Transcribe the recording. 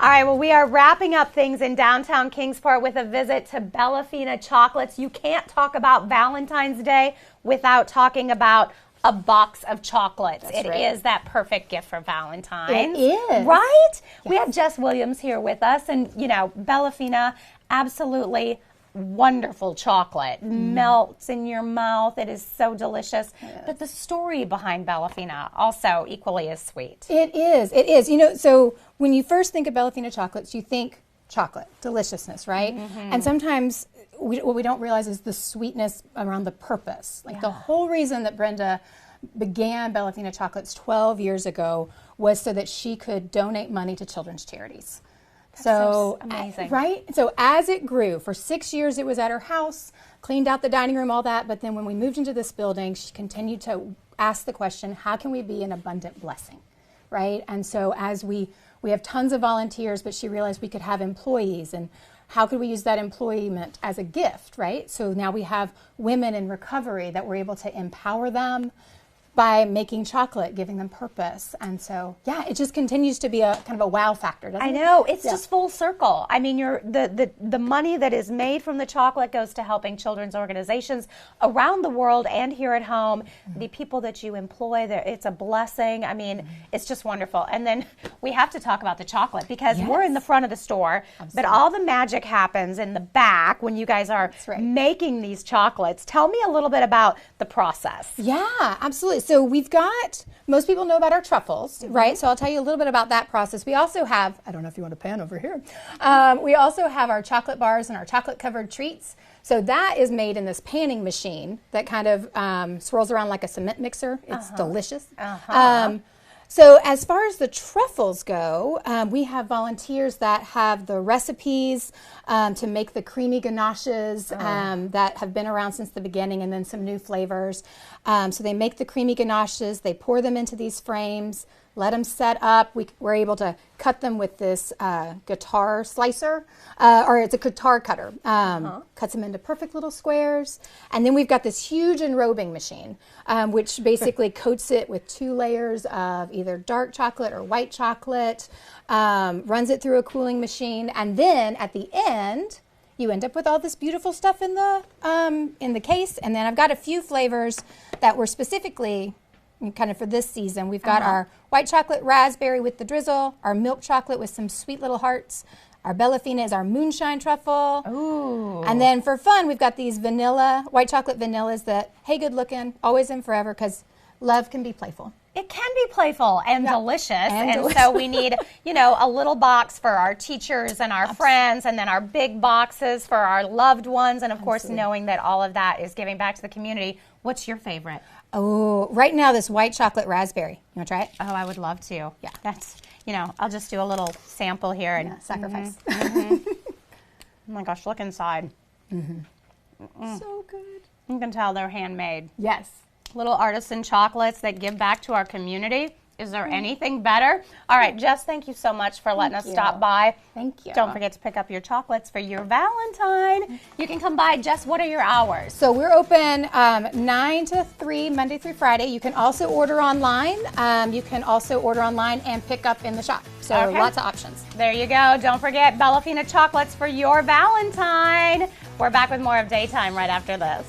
All right, well, we are wrapping up things in downtown Kingsport with a visit to Bellafina Chocolates. You can't talk about Valentine's Day without talking about a box of chocolates. It is that perfect gift for Valentine's. It is. Right? Yes. We have Yes. Jess Williams here with us, and, you know, Bellafina, absolutely wonderful chocolate. Melts in your mouth. It is so delicious. Yes. But the story behind Bellafina also equally as sweet. It is. It is. You know, so when you first think of Bellafina chocolates, you think chocolate, deliciousness, right? And sometimes what we don't realize is the sweetness around the purpose. Like the whole reason that Brenda began Bellafina Chocolates 12 years ago was so that she could donate money to children's charities. So amazing. Right? So as it grew, for 6 years it was at her house, cleaned out the dining room, all that. But then when we moved into this building, she continued to ask the question, how can we be an abundant blessing? Right? And so as we have tons of volunteers, but she realized we could have employees, and how could we use that employment as a gift, right? So now we have women in recovery that we're able to empower them by making chocolate, giving them purpose. And so, yeah, it just continues to be a kind of a wow factor, doesn't it? I know. It's just full circle. I mean, the money that is made from the chocolate goes to helping children's organizations around the world and here at home. The people that you employ, it's a blessing. I mean, it's just wonderful. And then we have to talk about the chocolate because we're in the front of the store, but all the magic happens in the back when you guys are making these chocolates. Tell me a little bit about the process. Yeah, absolutely. So we've got, most people know about our truffles, right? So I'll tell you a little bit about that process. We also have, I don't know if you want a pan over here. We also have our chocolate bars and our chocolate covered treats. So that is made in this panning machine that kind of swirls around like a cement mixer. It's delicious. So as far as the truffles go, we have volunteers that have the recipes to make the creamy ganaches that have been around since the beginning, and then some new flavors. So they make the creamy ganaches, they pour them into these frames, let them set up. We're able to cut them with this guitar slicer, or it's a guitar cutter. Cuts them into perfect little squares. And then we've got this huge enrobing machine, which basically coats it with 2 layers of either dark chocolate or white chocolate, runs it through a cooling machine, and then at the end, you end up with all this beautiful stuff in the case. And then I've got a few flavors that were specifically kind of for this season. We've got our white chocolate raspberry with the drizzle, our milk chocolate with some sweet little hearts. Our Bellafina is our moonshine truffle. Ooh. And then for fun, we've got these white chocolate vanillas that, hey, good looking, always and forever, because love can be playful. It can be playful and delicious. And so we need, you know, a little box for our teachers and our friends, and then our big boxes for our loved ones. And of course, knowing that all of that is giving back to the community. What's your favorite? Oh, right now, this white chocolate raspberry. You want to try it? Oh, I would love to. Yeah. That's, you know, I'll just do a little sample here and sacrifice. Oh my gosh, look inside. So good. You can tell they're handmade. Yes. Little artisan chocolates that give back to our community. Is there anything better? All right, Jess, thank you so much for letting us stop by. Thank you. Don't forget to pick up your chocolates for your Valentine. You can come by. Jess, what are your hours? So we're open 9 to 3, Monday through Friday. You can also order online. You can also order online and pick up in the shop. So lots of options. There you go. Don't forget Bellafina chocolates for your Valentine. We're back with more of Daytime right after this.